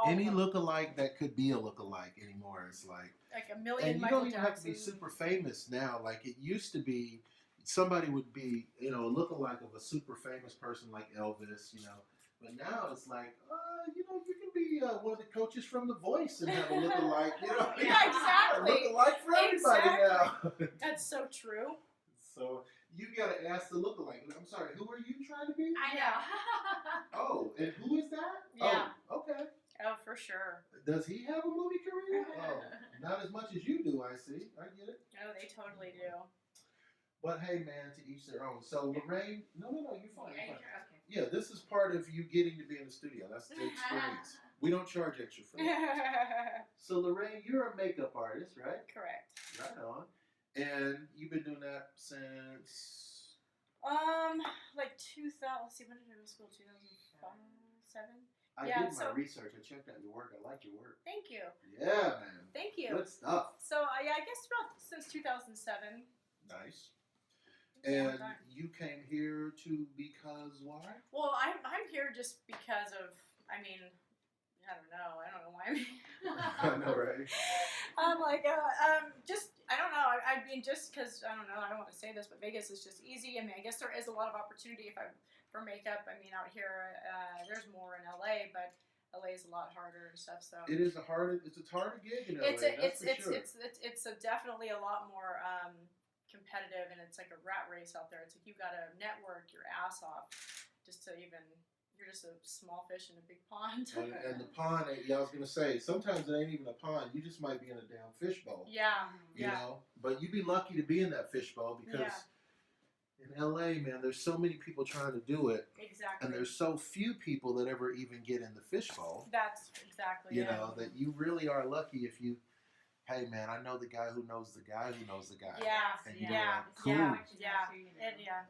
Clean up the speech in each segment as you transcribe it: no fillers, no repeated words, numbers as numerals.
Any lookalike that could be a lookalike anymore is like a million and you Michael don't even have to be Jackson. super famous now. Like it used to be, somebody would be, a lookalike of a super famous person like Elvis, But now it's like, you can be one of the coaches from The Voice and have a lookalike, Yeah, exactly. A lookalike for everybody now. That's so true. So you got to ask the lookalike. I'm sorry, who are you trying to be? I know. Oh, and who is that? Yeah. Oh, okay. Oh, for sure. Does he have a movie career? Oh, not as much as you do, I see. I get it. Oh, they totally do. But hey, man, to each their own. So, Lorraine, no, you're fine. You're fine. Okay. Yeah, this is part of you getting to be in the studio. That's the experience. We don't charge extra for that. So, Lorraine, you're a makeup artist, right? Correct. Right on. And you've been doing that since? Like 2000. Let's see, when did I go to school? 2005, 7. I did my research. I checked out your work. I like your work. Thank you. Yeah, man. Thank you. Good stuff. So, I guess about since 2007. Nice. And you came here because why? Well, I'm here just because of, I don't know. I don't know why I'm here. I know, right? I'm like, just, I don't know. I mean, just because, I don't know, I don't want to say this, but Vegas is just easy. I mean, I guess there is a lot of opportunity for makeup. I mean, out here, there's more in LA, but LA is a lot harder and stuff. So it's a harder gig in LA. It's definitely a lot more competitive, and it's like a rat race out there. It's like you got to network your ass off just to even. You're just a small fish in a big pond. And the pond, I was gonna say, sometimes it ain't even a pond. You just might be in a damn fishbowl. Yeah. You know, but you'd be lucky to be in that fishbowl because in LA, man, there's so many people trying to do it. Exactly. And there's so few people that ever even get in the fishbowl. That's exactly. You know that you really are lucky if you. Hey man, I know the guy who knows the guy who knows the guy. Yeah, and yeah, like, cool. yeah.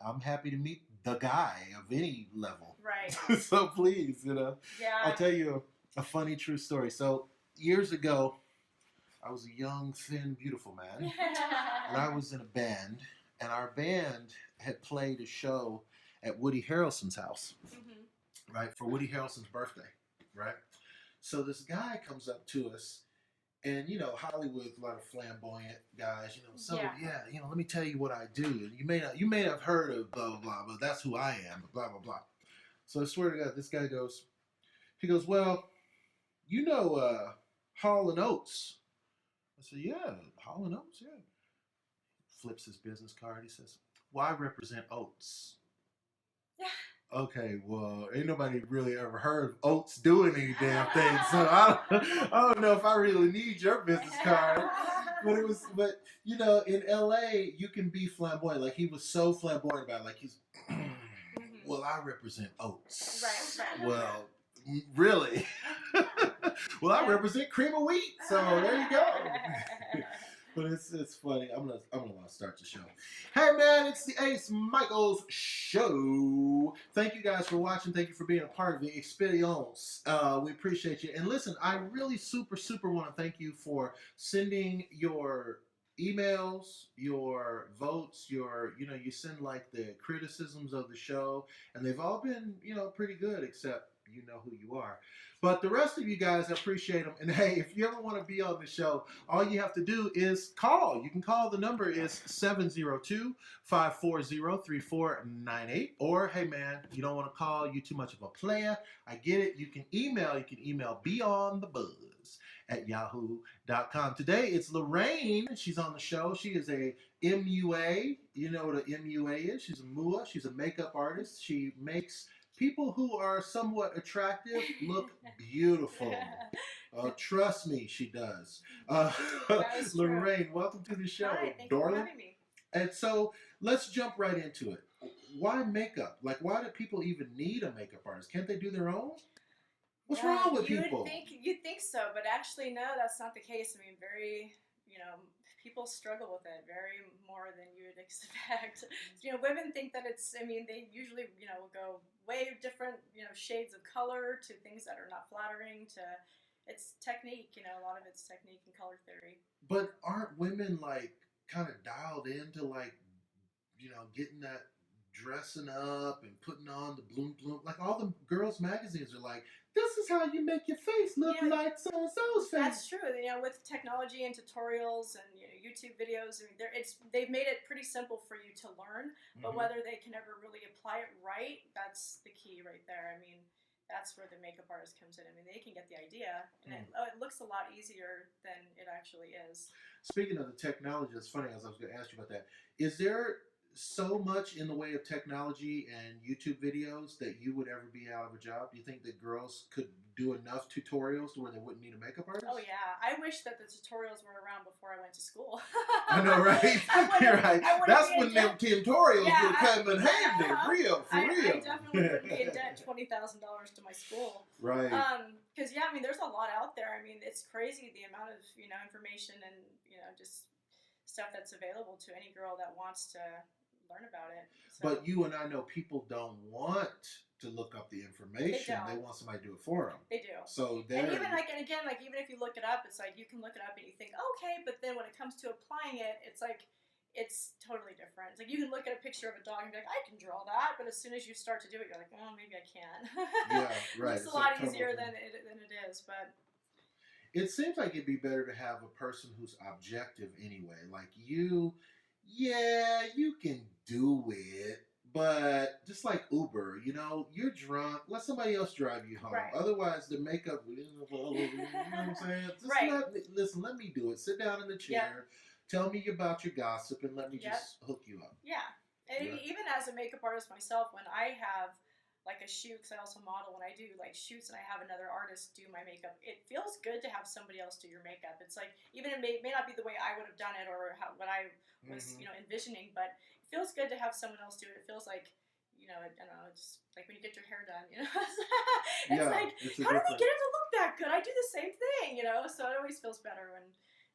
I'm happy to meet the guy of any level. Right. So please, Yeah. I'll tell you a funny true story. So years ago, I was a young, thin, beautiful man, and I was in a band, and our band had played a show at Woody Harrelson's house, right, for Woody Harrelson's birthday, right? So this guy comes up to us. And, Hollywood, a lot of flamboyant guys, So, let me tell you what I do. You may have heard of blah, blah, blah, but that's who I am, blah, blah, blah. So I swear to God, this guy goes, well, Hall & Oates. I said, yeah, Hall & Oates, yeah. Flips his business card. He says, well, I represent Oates. Yeah. Okay, well, ain't nobody really ever heard of Oates doing any damn thing, so I don't know if I really need your business card. But in LA, you can be flamboyant. Like he was so flamboyant about it. Like he's, well, I represent Oates. Right. Well, really? Well, I represent Cream of Wheat. So there you go. But it's funny. I'm gonna want to start the show. Hey man, it's the Micheals show. Thank you guys for watching. Thank you for being a part of the experience. We appreciate you. And listen, I really super want to thank you for sending your emails, your votes, you send like the criticisms of the show, and they've all been pretty good, except you know who you are. But the rest of you guys, I appreciate them. And hey, if you ever want to be on the show, all you have to do is call. You can call. The number is 702-540-3498. Or, hey man, you don't want to call. You're too much of a player. I get it. You can email. beyondthebuzz@yahoo.com. Today, it's Lorraine. She's on the show. She is a MUA. You know what a MUA is? She's a MUA. She's a makeup artist. She makes people who are somewhat attractive look beautiful. Trust me, she does. Lorraine, welcome to the show. Hi, thank you for having me. And so let's jump right into it. why makeup? Like, why do people even need a makeup artist? Can't they do their own? What's Yeah, wrong with people? you'd think so, but actually no, that's not the case. I mean, people struggle with it very more than you would expect. Women think that it's. I mean, they usually will go way different shades of color to things that are not flattering. To it's technique. A lot of it's technique and color theory. But aren't women like kind of dialed into like getting that dressing up and putting on the bloom bloom? Like all the girls' magazines are like, this is how you make your face look like so and so's face. That's true. With technology and tutorials and YouTube videos, I mean, they've made it pretty simple for you to learn. But whether they can ever really apply it right, that's the key right there. I mean, that's where the makeup artist comes in. I mean, they can get the idea, and it looks a lot easier than it actually is. Speaking of the technology, that's funny, as I was going to ask you about that. Is there so much in the way of technology and YouTube videos that you would ever be out of a job? Do you think that girls could do enough tutorials to where they wouldn't need a makeup artist? Oh yeah, I wish that the tutorials were around before I went to school. I know, right? You're right. That's when them tutorials would come in handy, real. I definitely would be in debt $20,000 to my school. Right. Because I mean, there's a lot out there. I mean, it's crazy the amount of information and just stuff that's available to any girl that wants to learn about it. So. But you and I know people don't want to look up the information. They want somebody to do it for them. They do. So and even even if you look it up, it's like you can look it up and you think okay, but then when it comes to applying it, it's like it's totally different. It's like you can look at a picture of a dog and be like, I can draw that, but as soon as you start to do it, you're like, oh, maybe I can. Yeah, right. It's a lot easier than it is, but. It seems like it'd be better to have a person who's objective anyway. Like you, yeah, you can do it, but just like Uber, you're drunk. Let somebody else drive you home. Right. Otherwise, the makeup, you know what I'm saying? Listen, let me do it. Sit down in the chair. Yep. Tell me about your gossip, and let me just hook you up. Yeah. And even as a makeup artist myself, when I have like a shoot, because I also model, when I do like shoots and I have another artist do my makeup, it feels good to have somebody else do your makeup. It's like, even it may not be the way I would have done it or what I was envisioning, but it feels good to have someone else do it. It feels like I don't know, it's like when you get your hair done, it's like, how did they get it to look that good? I do the same thing, so it always feels better when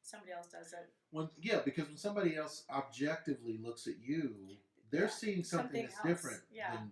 somebody else does it. Because when somebody else objectively looks at you, they're seeing something that's different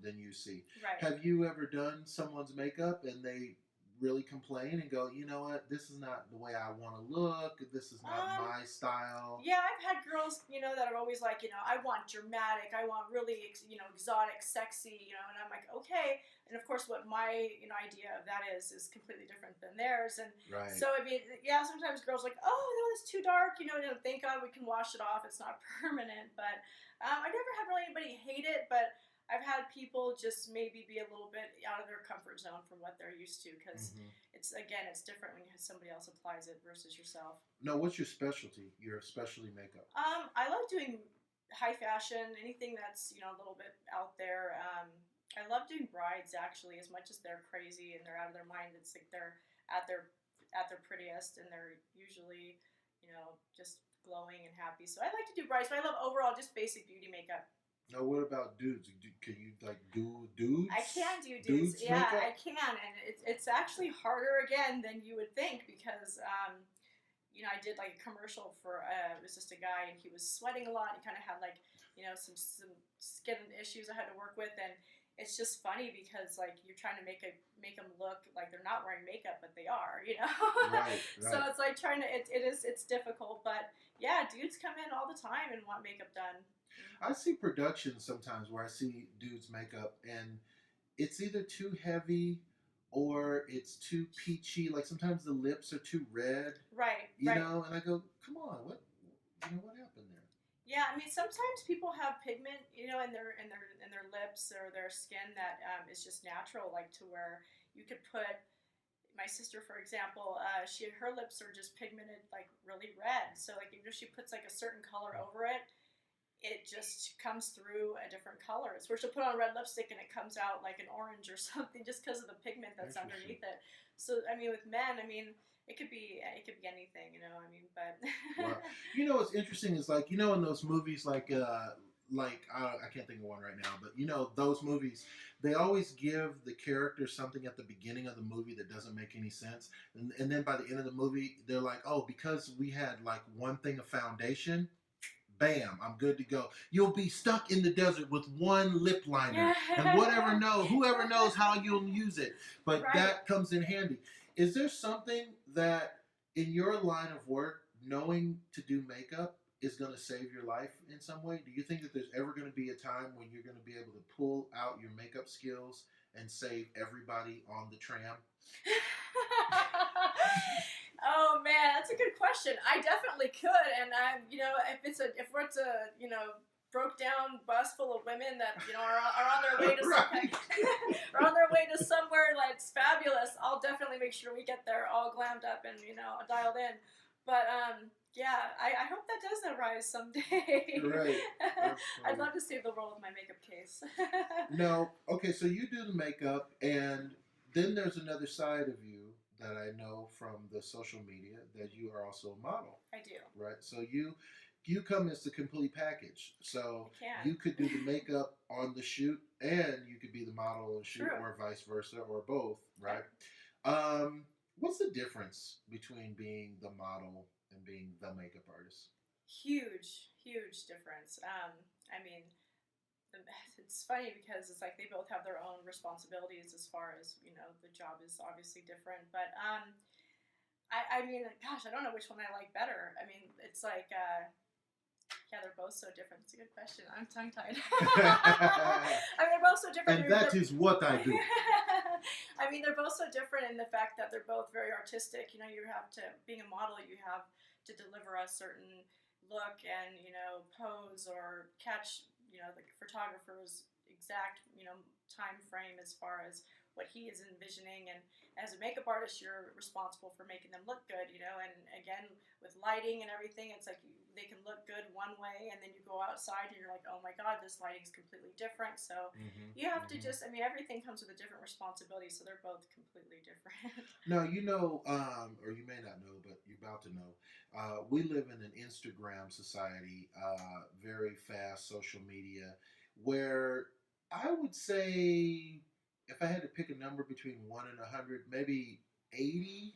than you see. Right. Have you ever done someone's makeup and they really complain and go, you know what, this is not the way I want to look, this is not my style? Yeah, I've had girls, that are always like, I want dramatic, I want really, exotic, sexy, and I'm like, okay. And of course, what my, idea of that is completely different than theirs. And so, I mean, yeah, sometimes girls are like, oh, no, it's too dark, thank God we can wash it off, it's not permanent. But I never had really anybody hate it, but I've had people just maybe be a little bit out of their comfort zone from what they're used to, because it's different when somebody else applies it versus yourself. No, what's your specialty? Your specialty makeup? I love doing high fashion, anything that's a little bit out there. I love doing brides actually, as much as they're crazy and they're out of their mind. It's like they're at their prettiest and they're usually just glowing and happy. So I like to do brides, but I love overall just basic beauty makeup. Now, what about dudes? Can you do dudes? I can do dudes. Yeah, makeup? I can, and it's actually harder again than you would think, because I did like a commercial for it was just a guy and he was sweating a lot. He kind of had like some skin issues I had to work with, and it's just funny because like you're trying to make them look like they're not wearing makeup, but they are. Right. So it's like it's difficult, but yeah, dudes come in all the time and want makeup done. I see productions sometimes where I see dudes' makeup and it's either too heavy or it's too peachy. Like sometimes the lips are too red. Right. You know, and I go, come on, what happened there? Yeah, I mean sometimes people have pigment, in their lips or their skin that is just natural, like to where you could put. My sister, for example, her lips are just pigmented like really red. So like if she puts like a certain color over it, it just comes through a different color. It's where she'll put on red lipstick and it comes out like an orange or something, just because of the pigment that's underneath it. So I mean, with men, I mean, it could be anything, but. Wow. What's interesting is like in those movies like like I can't think of one right now, but you know those movies, they always give the character something at the beginning of the movie that doesn't make any sense, and then by the end of the movie, they're like, oh, because we had like one thing of foundation, bam, I'm good to go. You'll be stuck in the desert with one lip liner, and whoever knows how you'll use it, but Right. that comes in handy. Is there something that in your line of work, knowing to do makeup is going to save your life in some way? Do you think that there's ever going to be a time when you're going to be able to pull out your makeup skills and save everybody on the tram? Oh man, that's a good question. I definitely could, and if it's a broke down bus full of women that are on their way to Right. are on their way to somewhere that's fabulous, I'll definitely make sure we get there all glammed up and dialed in. But yeah, I hope that does arise someday. Right. I'd love to save the world with my makeup case. No, okay, so you do the makeup, and then there's another side of you that I know from the social media that you are also a model, I do. right? So you come as the complete package. So I can. you could do the makeup on the shoot, and you could be the model on the shoot, True. or vice versa, or both, right? What's the difference between being the model and being the makeup artist? Huge difference. I mean, it's funny because it's like they both have their own responsibilities as far as the job is obviously different, but I mean, gosh, I don't know which one I like better. I mean, it's like yeah, they're both so different. It's a good question. I'm tongue tied. I mean, they're both so different. And that is what I do. I mean, they're both so different in the fact that they're both very artistic. You have to, being a model, you have to deliver a certain look and pose or catch the photographer's exact time frame as far as what he is envisioning. And as a makeup artist, you're responsible for making them look good, and again with lighting and everything, it's like they can look good one way, and then you go outside and you're like, oh my god, this lighting is completely different. So you have to just, I mean, everything comes with a different responsibility, so they're both completely different. Now, or you may not know, but you're about to know, we live in an Instagram society, very fast social media, where I would say, if I had to pick a number between 1 and 100, maybe 80%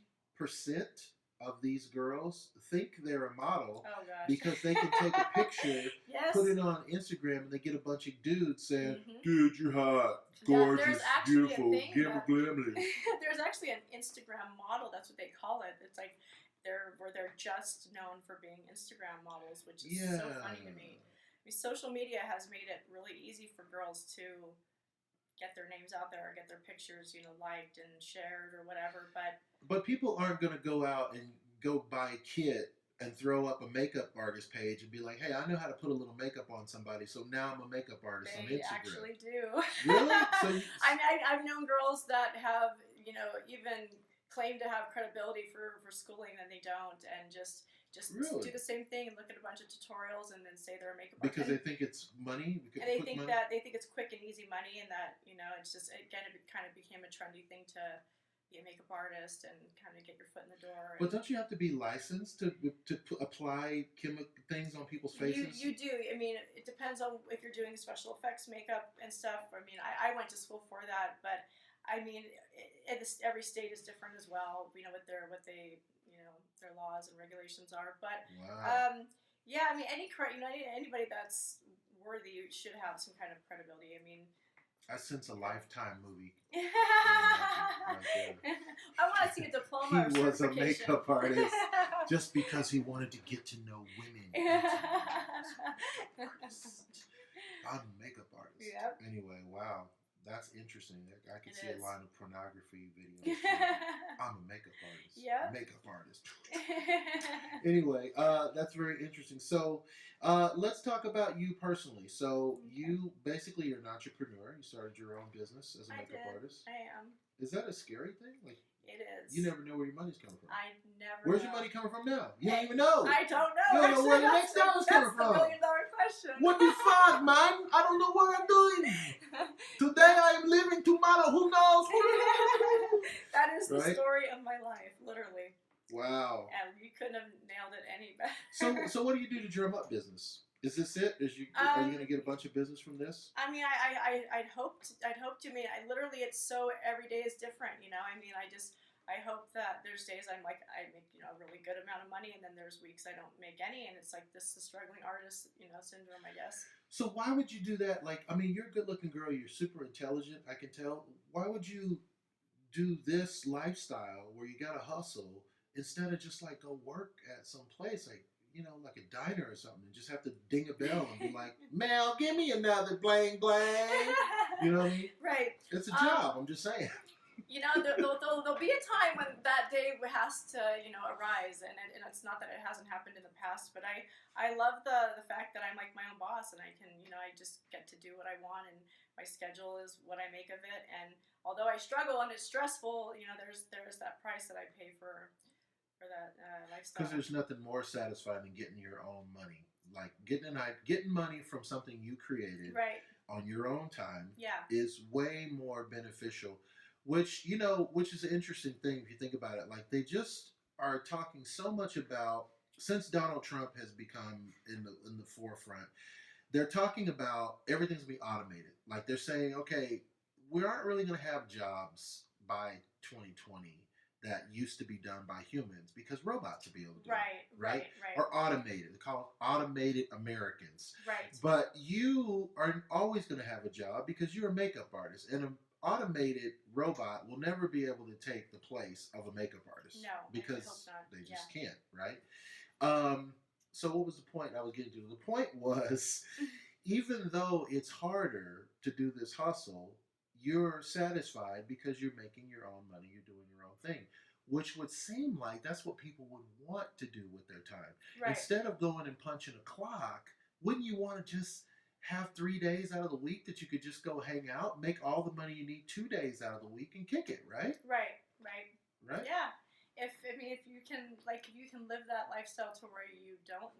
of these girls think they're a model because they can take a picture, yes. put it on Instagram, and they get a bunch of dudes saying, dude, you're hot, gorgeous, beautiful, give her glamly. There's actually an Instagram model, that's what they call it. It's like they're just known for being Instagram models, which is so funny to me. I mean, social media has made it really easy for girls to get their names out there or get their pictures, liked and shared or whatever. But people aren't going to go out and go buy a kit and throw up a makeup artist page and be like, hey, I know how to put a little makeup on somebody, so now I'm a makeup artist on Instagram. They actually do. Really? So I've known girls that have, even claim to have credibility for schooling and they don't, and just really? do the same thing and look at a bunch of tutorials and then say they're a makeup artist. Because artist. they think it's money? And they think it's quick and easy money, and that, it's just, again, it kind of became a trendy thing to be a makeup artist and kind of get your foot in the door. But don't you have to be licensed to apply chemical things on people's faces? You do. I mean, it depends on if you're doing special effects makeup and stuff. I mean, I went to school for that, but I mean, every state is different as well. What their laws and regulations are. But wow. yeah, I mean, anybody that's worthy should have some kind of credibility. I mean, I sense a Lifetime movie. Right, I want to see a diploma. He was a makeup artist just because he wanted to get to know women. I'm a makeup artist. Yep. Anyway, wow. That's interesting. I can see a line of pornography videos. I'm a makeup artist. Yeah. Makeup artist. Anyway, that's very interesting. So, let's talk about you personally. So, you basically are an entrepreneur. You started your own business as a makeup artist. I am. Is that a scary thing? Like, it is. You never know where your money's coming from. I never. Where's your money coming from now? You don't even know. I don't know. You don't know where the next dollar's coming from. That's the $1 million question. What the fuck, man? I don't know what I'm doing. Today I am living, tomorrow who knows? That is the story of my life, literally. Wow. And you couldn't have nailed it any better. So what do you do to drum up business? Is this it? Are you going to get a bunch of business from this? I mean, I'd hope to. I mean, I literally, it's so every day is different. You know, I mean, I hope that there's days I make a really good amount of money, and then there's weeks I don't make any, and it's like this the struggling artist syndrome, I guess. So why would you do that? Like, I mean, you're a good-looking girl. You're super intelligent. I can tell. Why would you do this lifestyle where you got to hustle instead of just like go work at some place like like a diner or something and just have to ding a bell and be like, Mel, give me another blang blang. You know what I mean? Right. It's a job. I'm just saying. There'll be a time when that day has to arise, and it's not that it hasn't happened in the past, but I love the fact that I'm like my own boss, and I can I just get to do what I want, and my schedule is what I make of it. And although I struggle and it's stressful, there's that price that I pay for that lifestyle. Because there's nothing more satisfying than getting your own money, like getting money from something you created right on your own time. Yeah, is way more beneficial. Which is an interesting thing if you think about it. Like they just are talking so much about, since Donald Trump has become in the forefront, they're talking about everything's gonna be automated. Like they're saying, okay, we aren't really gonna have jobs by 2020 that used to be done by humans because robots will be able to do it. Right. Or automated. They call it automated Americans. Right. But you are always going to have a job because you're a makeup artist, and an automated robot will never be able to take the place of a makeup artist. No, because they just can't. Right. So what was the point I was getting to? The point was, even though it's harder to do this hustle, you're satisfied because you're making your own money, you're doing your own thing, which would seem like that's what people would want to do with their time. Right. Instead of going and punching a clock, wouldn't you want to just have 3 days out of the week that you could just go hang out, make all the money you need 2 days out of the week and kick it, right? Right. Yeah. If you can live that lifestyle to where you don't.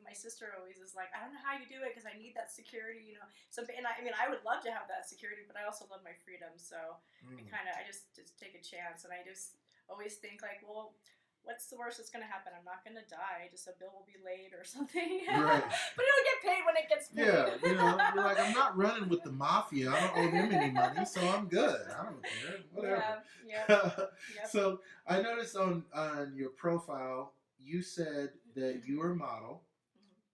My sister always is like, I don't know how you do it because I need that security, and I would love to have that security, but I also love my freedom. So I just take a chance, and I just always think like, well, what's the worst that's gonna happen? I'm not gonna die. Just a bill will be late or something. Right. But it'll get paid when it gets paid. Yeah, you're like, I'm not running with the mafia. I don't owe them any money, so I'm good. I don't care. Whatever. Yeah. Yep. So I noticed on your profile, you said that you're a model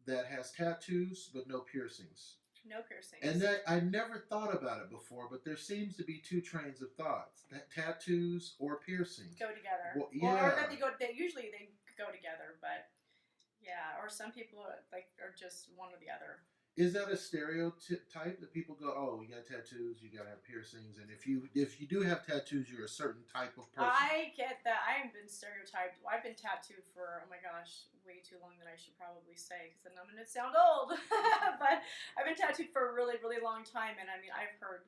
that has tattoos but no piercings. No piercings. And that I never thought about it before, but there seems to be two trains of thoughts: that tattoos or piercings go together. Well, yeah. Or that usually they go together, but yeah. Or some people are just one or the other. Is that a stereotype that people go, oh, you got tattoos, you gotta have piercings, and if you do have tattoos, you're a certain type of person? I get that. I have been stereotyped. I've been tattooed for, oh my gosh, way too long than I should probably say, because then I'm gonna sound old. But I've been tattooed for a really, really long time, and I've heard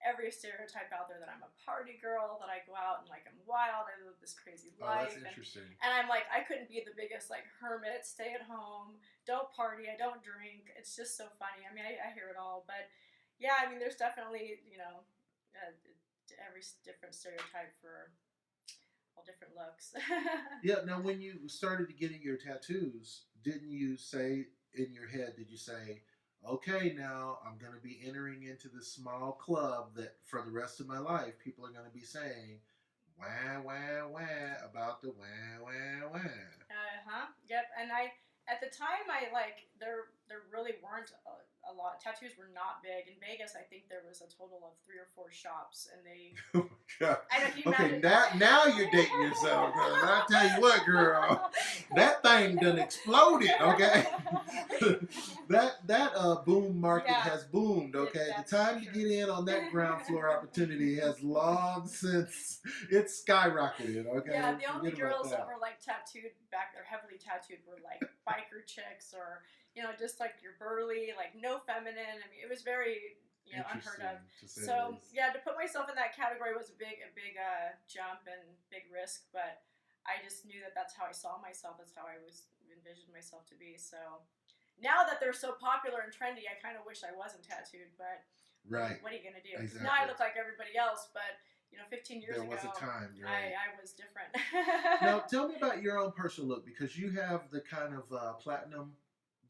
every stereotype out there, that I'm a party girl, that I go out and I'm wild, I live this crazy life. That's interesting. And I'm like, I couldn't be the biggest hermit, stay at home, don't party, I don't drink. It's just so funny. I hear it all, but yeah, there's definitely every different stereotype for all different looks. Yeah. Now, when you started getting your tattoos, didn't you say in your head? Did you say, okay, now I'm going to be entering into this small club that for the rest of my life, people are going to be saying, wah, wah, wah, about the wah, wah, wah. Yep. And at the time, there really weren't a lot. Tattoos were not big. In Vegas, I think there was a total of 3 or 4 shops, and they... Oh, my God. Okay, now you're dating yourself, girl. I tell you what, girl, that thing done exploded, okay? that boom market has boomed, okay? The time to get in on that ground floor opportunity has long since it's skyrocketed, okay? Yeah, the only girls that were tattooed back there, heavily tattooed, were biker chicks, or just your burly, no feminine. It was very unheard of. So yeah, to put myself in that category was a big jump and big risk, but I just knew that that's how I saw myself. That's how I envisioned myself to be. So now that they're so popular and trendy, I kind of wish I wasn't tattooed, but right. What are you gonna do? Exactly. Now I look like everybody else, but 15 years ago, there was a time. Right. I was different. Now, tell me about your own personal look, because you have the kind of platinum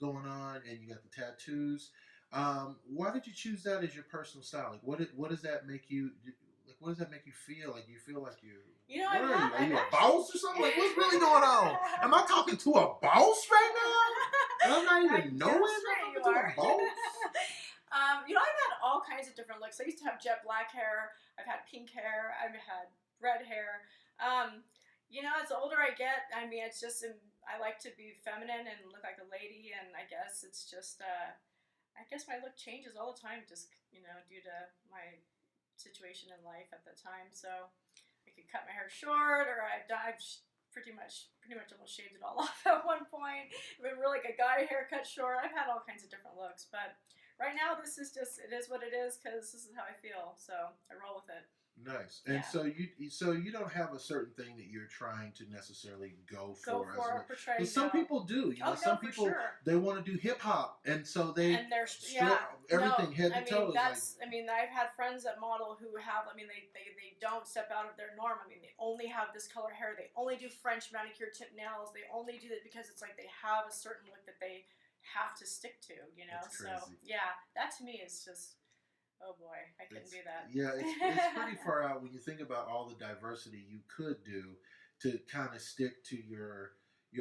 going on, and you got the tattoos. Why did you choose that as your personal style? Like, what does that make you? Like, what does that make you feel? Like, you feel like you. You know, What are you? Are I've you a actually... boss or something? Like, what's really going on? Am I talking to a boss right now? And I'm not even knowing I'm talking to a boss. You know, I've had all kinds of different looks. I used to have jet black hair. I've had pink hair. I've had red hair. You know, as the older I get, I mean, it's just I like to be feminine and look like a lady, and I guess it's just I guess my look changes all the time, just you know, due to my situation in life at the time. So I could cut my hair short, or I've pretty much almost shaved it all off at one point. Even really like a guy haircut short. I've had all kinds of different looks, but right now this is just, it is what it is because this is how I feel. So I roll with it. Nice. And Yeah. so you don't have a certain thing that you're trying to necessarily go for. Portray. But some people do. You know, some people they want to do hip hop, and so they everything head to toe. I mean, I've had friends that model who have. I mean, they don't step out of their norm. I mean, they only have this color hair. They only do French manicure tip nails. They only do that because it's like they have a certain look that they have to stick to. You know. So yeah, that to me is just. Oh boy, I couldn't do that. Yeah, it's pretty far out when you think about all the diversity you could do to kind of stick to your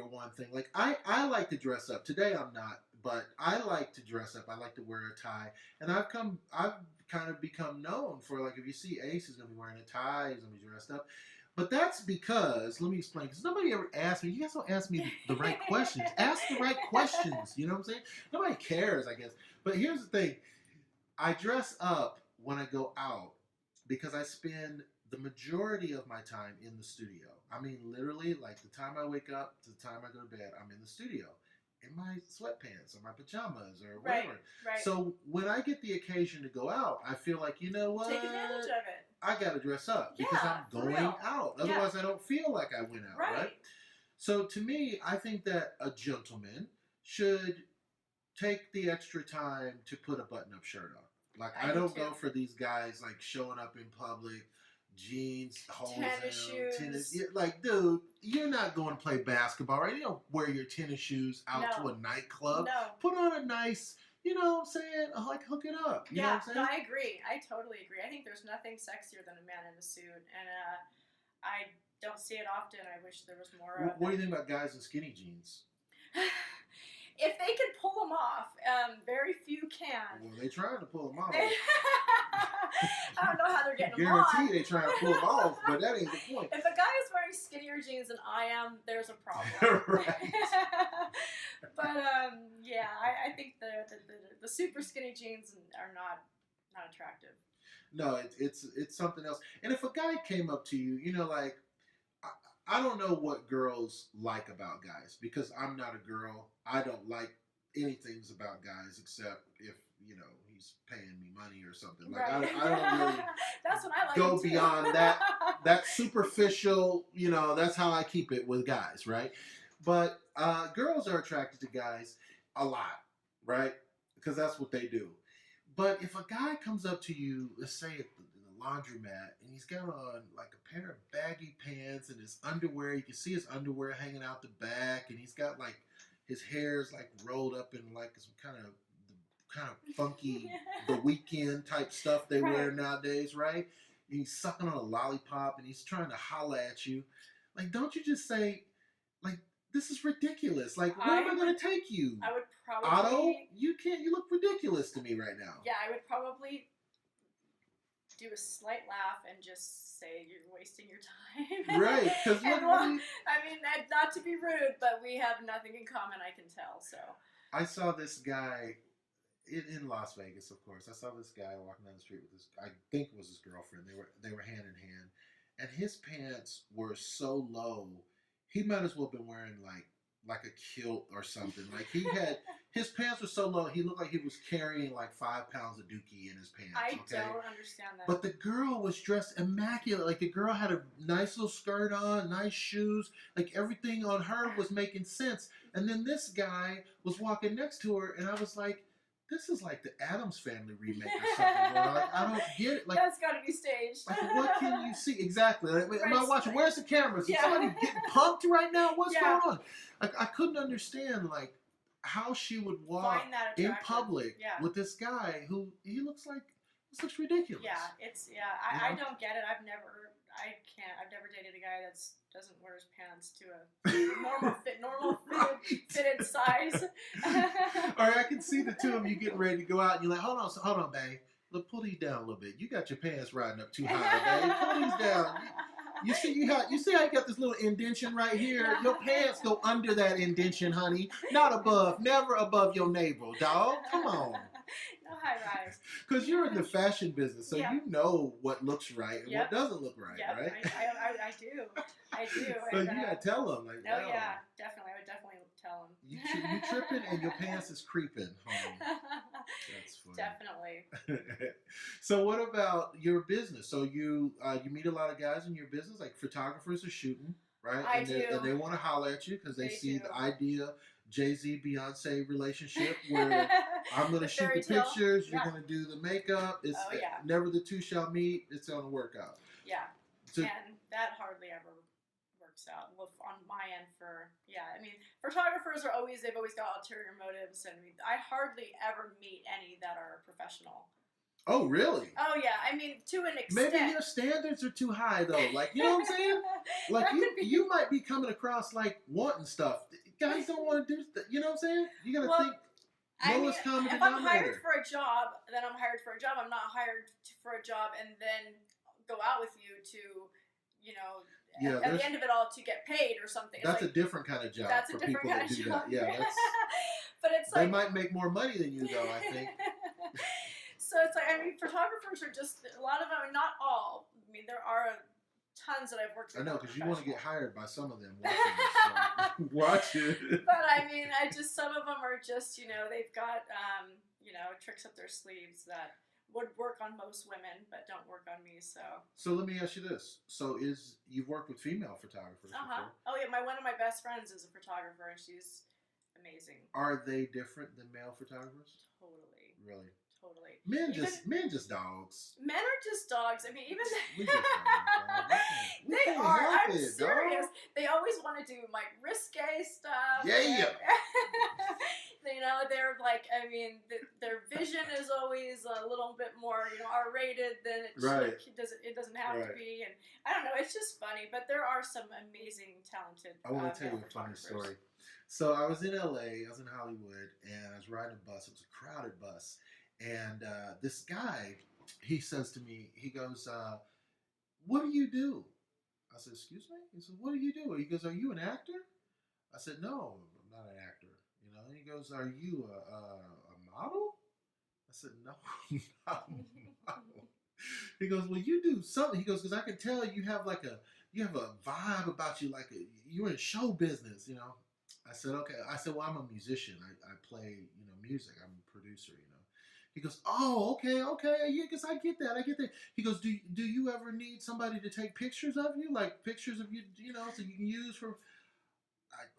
one thing. Like I like to dress up. Today I'm not, but I like to dress up. I like to wear a tie, and I've kind of become known for, like, if you see Ace, he's gonna be wearing a tie, he's gonna be dressed up. But that's because, let me explain, because nobody ever asked me. You guys don't ask me the right questions. Ask the right questions. You know what I'm saying? Nobody cares, I guess. But here's the thing. I dress up when I go out because I spend the majority of my time in the studio. I mean, literally, like the time I wake up to the time I go to bed, I'm in the studio in my sweatpants or my pajamas or whatever. Right. So when I get the occasion to go out, I feel like, you know what? Take advantage of it. I got to dress up because I'm going out. Otherwise, I don't feel like I went out, right? So to me, I think that a gentleman should take the extra time to put a button-up shirt on. Like, I don't go for these guys, like, showing up in public, jeans, holes in tennis. Like, dude, you're not going to play basketball, right? You don't wear your tennis shoes out to a nightclub. No. Put on a nice, you know what I'm saying? Like, hook it up. You know what I'm saying? No, I agree. I totally agree. I think there's nothing sexier than a man in a suit, and I don't see it often. I wish there was more of it. What do you think about guys in skinny jeans? If they can pull them off, very few can. Well, they trying to pull them off. I don't know how they're getting them on. Guarantee they trying to pull them off, but that ain't the point. If a guy is wearing skinnier jeans than I am, there's a problem. Right. But yeah, I think the super skinny jeans are not attractive. No, it's something else. And if a guy came up to you, you know, like, I don't know what girls like about guys because I'm not a girl. I don't like anything about guys except if, you know, he's paying me money or something. Like, I don't really that's what I like go beyond that superficial, you know, that's how I keep it with guys, right? But girls are attracted to guys a lot, right? Because that's what they do. But if a guy comes up to you, let's say at the laundromat, and he's got on like a pair of baggy pants and his underwear, you can see his underwear hanging out the back, and he's got like his hair's like rolled up in like some kind of funky The Weeknd type stuff they wear nowadays, right? And he's sucking on a lollipop and he's trying to holla at you. Like, don't you just say, like, this is ridiculous. Like, where am I going to take you? I would probably... Otto, you look ridiculous to me right now. Yeah, I would probably do a slight laugh and just say you're wasting your time. Right. I mean, not to be rude, but we have nothing in common, I can tell. So I saw this guy in Las Vegas, of course. I saw this guy walking down the street with this, I think it was his girlfriend. They were hand in hand. And his pants were so low, he might as well have been wearing like a kilt or something. Like, his pants were so low, he looked like he was carrying like 5 pounds of dookie in his pants. I don't understand that. But the girl was dressed immaculate. Like, the girl had a nice little skirt on, nice shoes. Like, everything on her was making sense. And then this guy was walking next to her, and I was like, this is like the Addams Family remake or something. Like, I don't get it. Like, that's got to be staged. Like, what can you see? Exactly. Like, am I watching? Where's the cameras? Is somebody getting punked right now? What's going on? Like, I couldn't understand, like, how she would walk Find that in attractive. public Yeah. with this guy who he looks like. This looks ridiculous. Yeah, it's I don't get it. I've never dated a guy that doesn't wear his pants to a normal fitted size. Or I can see the two of you getting ready to go out, and you're like, hold on, babe. Look, pull these down a little bit. You got your pants riding up too high, babe. Pull these down. You see how you got this little indentation right here? Your pants go under that indentation, honey. Not above. Never above your navel, dog. Come on. No high rise. Because you're in the fashion business, so you know what looks right and what doesn't look right, right? I do. So you gotta tell them, like, oh yeah, definitely. I would definitely tell them. You tripping and your pants is creeping, homie. That's funny. Definitely. So what about your business? So you meet a lot of guys in your business, like photographers are shooting, right? I do. And they want to holler at you because they see do. the idea Jay-Z Beyonce relationship where I'm going to shoot the pictures, you're going to do the makeup. It's never the two shall meet. It's going to work out. Yeah. So, and that hardly ever works out on my end I mean, photographers they've always got ulterior motives, and I hardly ever meet any that are professional. Oh, really? Oh, yeah. I mean, to an extent. Maybe your standards are too high, though. Like, you know what I'm saying? Like, you might be coming across, like, wanting stuff. Guys don't want to do stuff. You know what I'm saying? You got to think lowest common denominator. If I'm hired for a job, then I'm hired for a job. I'm not hired for a job and then go out with you to, at the end of it all to get paid or something. That's a different kind of job. That's a different kind of job. Yeah, that's, but it's like... They might make more money than you, though, I think. So it's like, I mean, photographers are just, a lot of them, not all. I mean, there are tons that I've worked with. I know, because you want to get hired by some of them watching this, so watch it. But I mean, some of them are just, they've got, tricks up their sleeves that would work on most women, but don't work on me, so. So let me ask you this. So you've worked with female photographers before? Oh yeah, one of my best friends is a photographer, and she's amazing. Are they different than male photographers? Totally. Really? Totally. Men just dogs. Men are just dogs. I mean, even we just dogs, they are. I'm serious. Dog. They always want to do like risque stuff. Yeah. They're like. I mean, their vision is always a little bit more, R-rated than it doesn't have to be. And I don't know. It's just funny, but there are some amazing, talented. I want to tell you a funny story. So I was in LA. I was in Hollywood, and I was riding a bus. It was a crowded bus. And this guy, he says to me, he goes, what do you do? I said, excuse me? He said, what do you do? He goes, are you an actor? I said, no, I'm not an actor. He goes, are you a model? I said, no, I'm not a model. He goes, well, you do something. He goes, because I can tell you have a vibe about you, like you're in show business, I said, okay. I said, well, I'm a musician. I play, music. I'm a producer, He goes, oh, okay. Yeah, because I get that. He goes, do you ever need somebody to take pictures of you? Like pictures of you, so you can use for...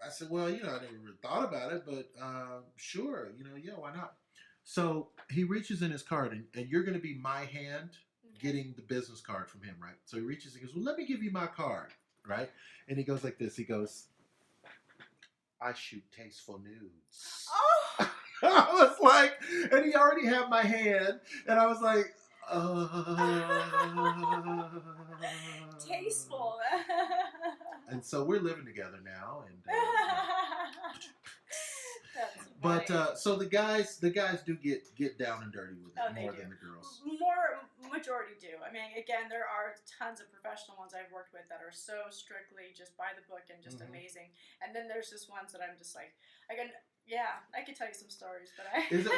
I said, well, I never really thought about it, but sure, yeah, why not? So he reaches in his card, and you're going to be my hand getting the business card from him, right? So he reaches, he goes, well, let me give you my card, right? And he goes like this. He goes, I shoot tasteful nudes. Oh! I was like, and he already had my hand, and I was like, tasteful. And so we're living together now, and but so the guys do get down and dirty with it more than the girls. Majority do. I mean, again, there are tons of professional ones I've worked with that are so strictly just by the book and just amazing. And then there's just ones that I'm just like, I could tell you some stories, but Is it,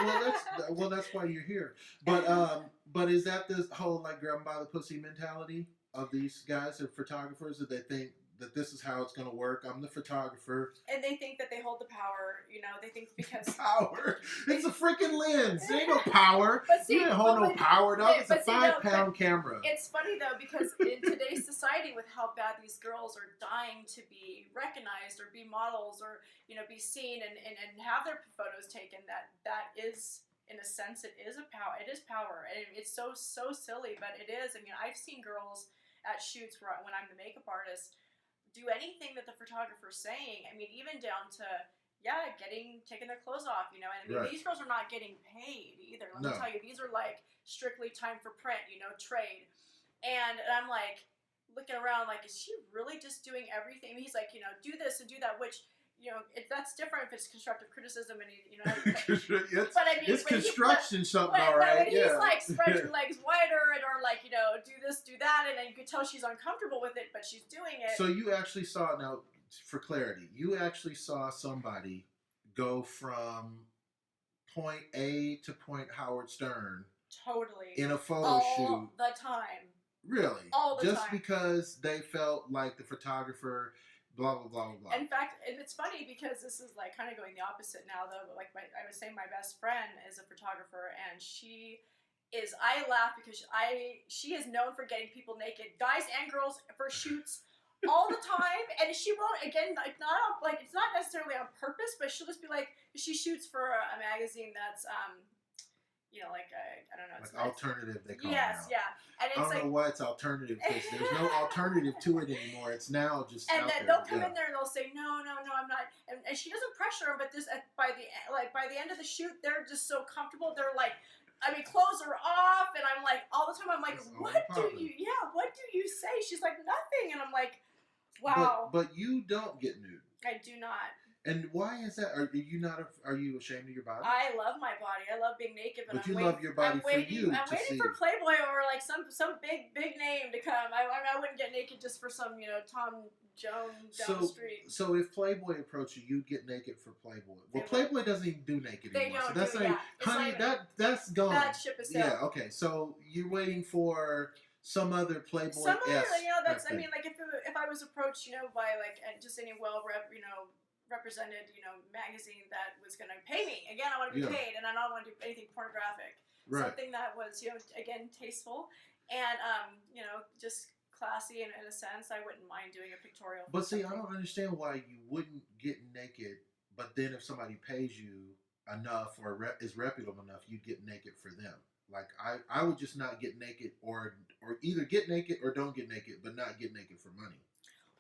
that's why you're here. But is that this whole like grab 'em by the pussy mentality of these guys or photographers that they think that this is how it's going to work? I'm the photographer. And they think that they hold the power, they think because... Power? It's a freaking lens. There ain't no power. But see, you didn't hold no power, dog. It's a 5-pound camera. It's funny, though, because in today's society, with how bad these girls are dying to be recognized or be models or, be seen and have their photos taken, that is... In a sense, it is power. And it's so silly, but it is. I mean, I've seen girls at shoots when I'm the makeup artist do anything that the photographer's saying. I mean, even down to taking their clothes off, you know. And I mean, Right. these girls are not getting paid either. Let No. me tell you, these are like strictly time for print, you know, trade. And I'm like looking around, like, is she really just doing everything? And he's like, you know, do this and do that, which, you know, that's different if it's constructive criticism and you know. But I mean, it's construction something, all but right. when he's like, spread your legs wider, and or like, you know, do this, do that, and then you could tell she's uncomfortable with it, but she's doing it. So you actually saw, now for clarity, you actually saw somebody go from point A to point Howard Stern Totally. in a photo all shoot the time. Really? All the just time. because they felt like the photographer, blah blah blah blah. In fact, and it's funny because this is like kind of going the opposite now, though. But like I was saying, my best friend is a photographer, and I laugh because she is known for getting people naked, guys and girls, for shoots all the time, and she won't, again, like it's not necessarily on purpose, but she'll just be like, she shoots for a magazine that's you know, like I don't know, like alternative, they call it yes, now. yeah, and it's I don't know why it's alternative, because there's no alternative to it anymore. It's now just and out then there. they'll come in there and they'll say no, I'm not, and she doesn't pressure them, but by the end of the shoot, they're just so comfortable. They're like, I mean, clothes are off, and I'm like, all the time, I'm like, what do you say? She's like, nothing, and I'm like, wow. But you don't get nude. I do not. And why is that? Are you ashamed of your body? I love my body. I love being naked, but you love your body I'm waiting see. for Playboy or like some big name to come. I wouldn't get naked just for some, you know, Tom Jones down the street. So if Playboy approached you, you'd get naked for Playboy. Well, Playboy doesn't even do naked anymore. They don't. So that's honey, that's gone. That ship is sailed. Yeah. Okay. So you're waiting for some other Playboy. Some other, you know, that's. I mean, like if I was approached, you know, by like just any represented, you know, magazine that was going to pay me. Again, I want to be paid, and I don't want to do anything pornographic. Right. Something that was, you know, again, tasteful and, you know, just classy in a sense. I wouldn't mind doing a pictorial. But see, I don't understand why you wouldn't get naked, but then if somebody pays you enough or is reputable enough, you'd get naked for them. Like I would just not get naked, or either get naked or don't get naked, but not get naked for money.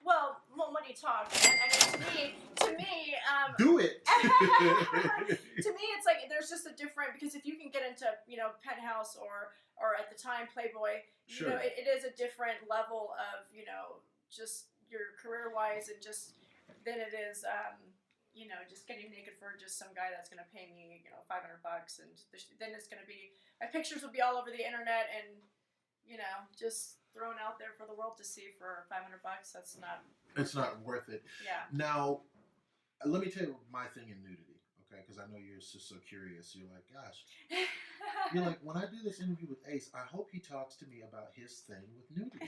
Well, money talks, and I mean, to me, do it. To me, it's like there's just a different, because if you can get into, you know, Penthouse or at the time Playboy, you know, it is a different level of, you know, just your career wise, and just than it is, you know, just getting naked for just some guy that's gonna pay me, you know, $500, and then it's gonna be, my pictures will be all over the internet, and you know, just thrown out there for the world to see for $500. That's not. It's not worth it. Yeah. Now, let me tell you my thing in nudity, okay? Because I know you're just so curious. You're like, gosh. You're like, when I do this interview with Ace, I hope he talks to me about his thing with nudity.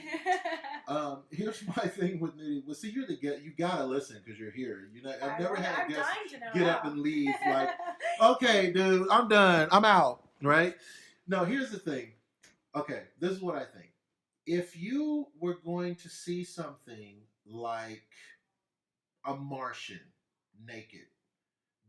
Here's my thing with nudity. Well, see, you gotta listen because you're here. You know, I've never had a guest get up and leave like, okay, dude, I'm done. I'm out. Right? No, here's the thing. Okay, this is what I think. If you were going to see something like a Martian naked,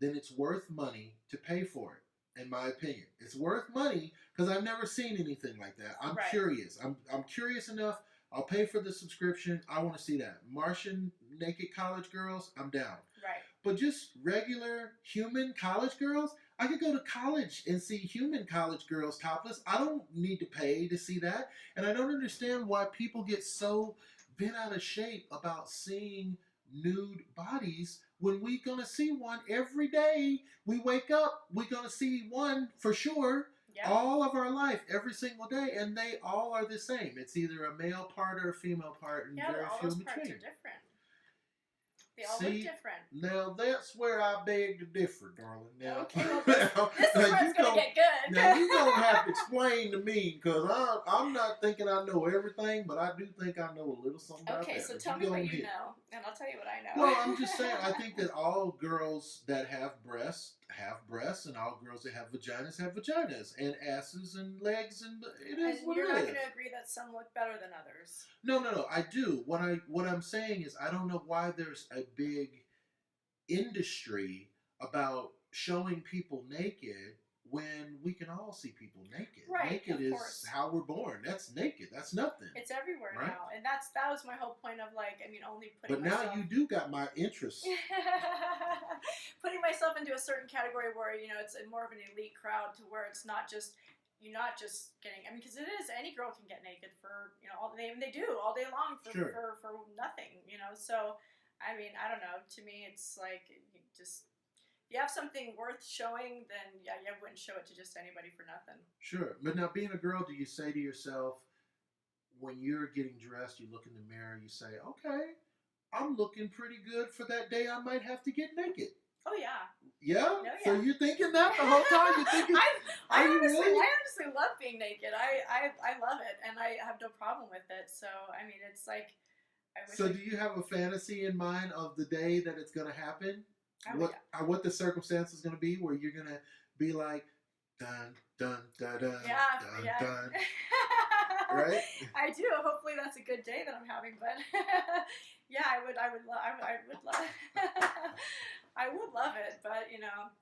then it's worth money to pay for it, in my opinion. It's worth money because I've never seen anything like that. I'm curious. I'm curious enough. I'll pay for the subscription. I want to see that. Martian naked college girls, I'm down. Right. But just regular human college girls, I could go to college and see human college girls topless. I don't need to pay to see that. And I don't understand why people get so bent out of shape about seeing nude bodies when we're going to see one every day. We wake up, we're going to see one for sure. Yep. All of our life, every single day, and they all are the same. It's either a male part or a female part, and very few in between. Parts are different. They all look different. Now that's where I beg to differ, darling. Now, okay, well, this is where it's gonna get good. Now you don't have to explain to me, because I'm not thinking I know everything, but I do think I know a little something about that. Okay, so tell me what you know, and I'll tell you what I know. Well, I'm just saying, I think that all girls that have breasts, and all girls that have vaginas, and asses and legs, and it is what it is. You're not going to agree that some look better than others. No, I do. What I'm saying is, I don't know why there's a big industry about showing people naked when we can all see people naked. Right, Naked of is course. how we're born. That's naked. That's nothing. It's everywhere right? now, and that was my whole point of like, I mean, only putting. But now myself... you do got my interest. Putting myself into a certain category where it's more of an elite crowd, to where it's not just you're not just getting. I mean, because it is, any girl can get naked for all they do all day long for Sure. for nothing. So I mean, I don't know. To me, it's like you just. If you have something worth showing, then yeah, you wouldn't show it to just anybody for nothing. Sure. But now, being a girl, do you say to yourself, when you're getting dressed, you look in the mirror, you say, okay, I'm looking pretty good for that day I might have to get naked? Oh, yeah. Yeah? Oh, yeah. So you're thinking that the whole time? You're thinking, I honestly love being naked. I love it, and I have no problem with it. So, I mean, it's like... So do you have a fantasy in mind of the day that it's going to happen? What the circumstance is going to be, where you're going to be like, dun, dun, dun, dun, dun, dun. Right? I do. Hopefully that's a good day that I'm having, but yeah, I would love I would love it, but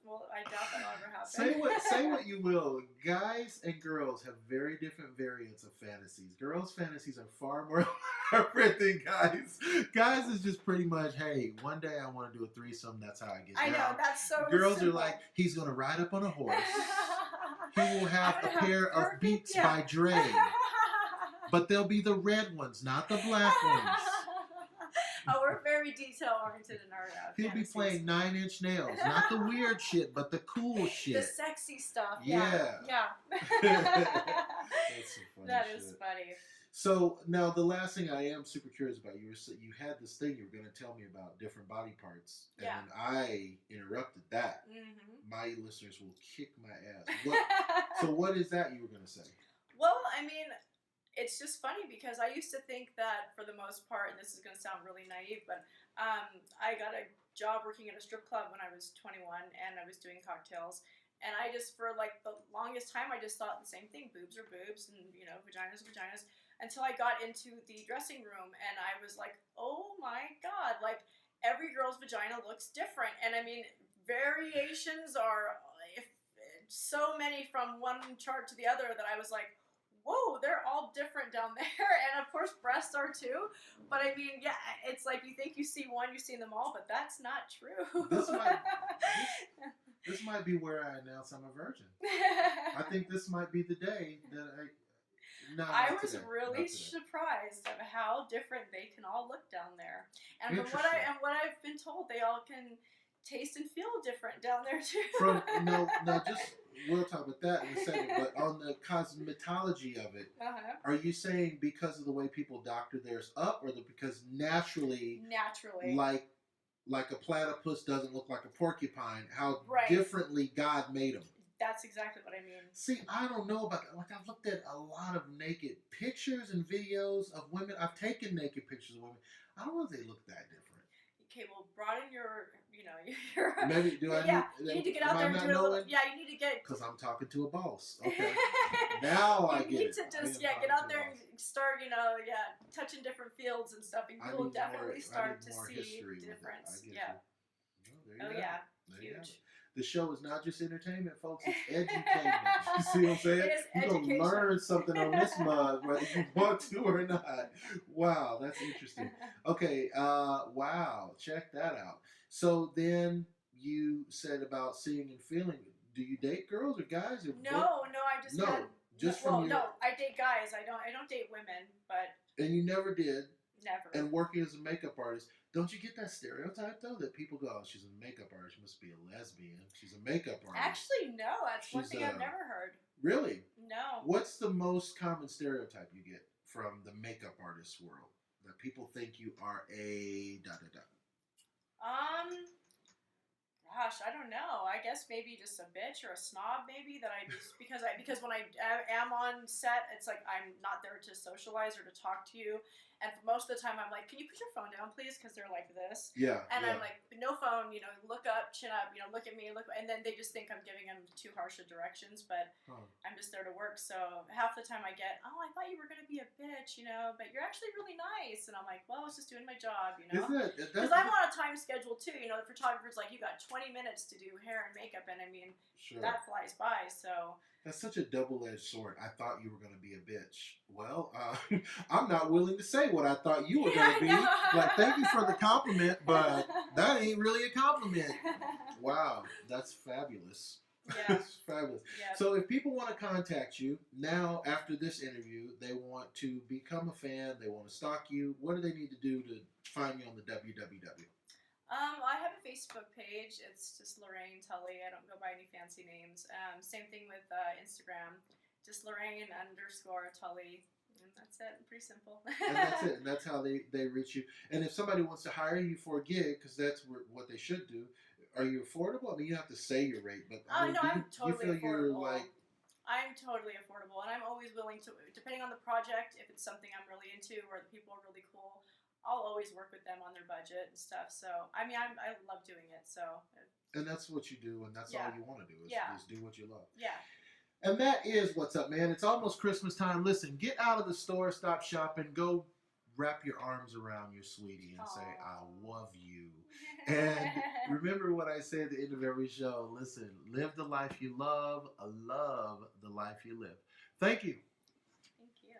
well, I doubt that'll ever happen. Say what you will. Guys and girls have very different variants of fantasies. Girls' fantasies are far more elaborate than guys. Guys is just pretty much, hey, one day I want to do a threesome. That's how I get down. I know, that's so Girls simple. are like, he's going to ride up on a horse. He will have a pair of Beats by Dre. But they'll be the red ones, not the black ones. Oh, we're very detail-oriented in our He'll be playing 9 Inch Nails. Not the weird shit, but the cool shit. The sexy stuff. Yeah. That's so funny. That is funny. So, now the last thing I am super curious about, you had this thing you were going to tell me about different body parts. And then I interrupted that. Mm-hmm. My listeners will kick my ass. So what is that you were going to say? Well, I mean... It's just funny because I used to think that for the most part, and this is going to sound really naive, but I got a job working at a strip club when I was 21, and I was doing cocktails. And I just, for like the longest time, I just thought the same thing: boobs are boobs, and vaginas are vaginas. Until I got into the dressing room, and I was like, oh my god, like every girl's vagina looks different, and I mean, variations are so many from one chart to the other that I was like, whoa, they're all different down there. And of course breasts are too, but I mean, yeah, it's like you think you see one, you've seen them all, but that's not true. This might be where I announce I'm a virgin. I think this might be the day that I was really surprised at how different they can all look down there. And from what I've been told, they all can taste and feel different down there too. We'll talk about that in a second, but on the cosmetology of it, are you saying because of the way people doctor theirs up, or because naturally, like a platypus doesn't look like a porcupine, how differently God made them? That's exactly what I mean. See, I don't know about that. Like, I've looked at a lot of naked pictures and videos of women. I've taken naked pictures of women. I don't know if they look that different. Okay, well, broaden your, Maybe, you need to get out there and do it a little. Yeah, you need to get. Because I'm talking to a boss. Okay. Now I get it. You need to just, get out there and start, touching different fields and stuff, and you'll definitely start to see difference. Yeah. Oh, yeah. Huge. The show is not just entertainment, folks. It's edutainment. You see what I'm saying? It is You're going to learn something on this mug, whether you want to or not. Wow, that's interesting. Okay, wow. Check that out. So then you said about seeing and feeling. Do you date girls or guys? Or no, I just No, I date guys. I don't date women, but... And you never did? Never. And working as a makeup artist, don't you get that stereotype, though, that people go, oh, she's a makeup artist, she must be a lesbian. She's a makeup artist. Actually, no. That's one thing I've never heard. Really? No. What's the most common stereotype you get from the makeup artist world? That people think you are a da-da-da? Gosh, I don't know. I guess maybe just a bitch or a snob, maybe, that I just, because when I am on set, it's like I'm not there to socialize or to talk to you. And for most of the time, I'm like, can you put your phone down, please? Because they're like this. Yeah. And yeah. I'm like, no phone, you know, look up, chin up, you know, look at me, and then they just think I'm giving them too harsh of directions, but I'm just there to work. So half the time I get, oh, I thought you were going to be a bitch, you know, but you're actually really nice. And I'm like, well, I was just doing my job, you know. Because I'm on a time schedule too, you know, the photographer's like, you got 20 minutes to do hair and makeup, and I mean, that flies by, so. That's such a double-edged sword. I thought you were going to be a bitch. Well, I'm not willing to say what I thought you were going to be. Like, thank you for the compliment, but that ain't really a compliment. Wow, that's fabulous. Yeah. That's fabulous. Yeah. So if people want to contact you now after this interview, they want to become a fan, they want to stalk you, what do they need to do to find you on the www? I have a Facebook page. It's just Lorraine Tully. I don't go by any fancy names. Same thing with Instagram. Just Lorraine_Tully. And that's it. Pretty simple. And that's it. And that's how they reach you. And if somebody wants to hire you for a gig, because that's what they should do, are you affordable? I mean, you have to say your rate, but no, I'm totally affordable. You're like... I'm totally affordable, and I'm always willing to, depending on the project, if it's something I'm really into or the people are really cool, I'll always work with them on their budget and stuff. So, I mean, I love doing it. So. And that's what you do, and that's all you want to do is do what you love. Yeah. And that is what's up, man. It's almost Christmas time. Listen, get out of the store, stop shopping, go wrap your arms around your sweetie and say, I love you. And remember what I say at the end of every show. Listen, live the life you love the life you live. Thank you. Thank you.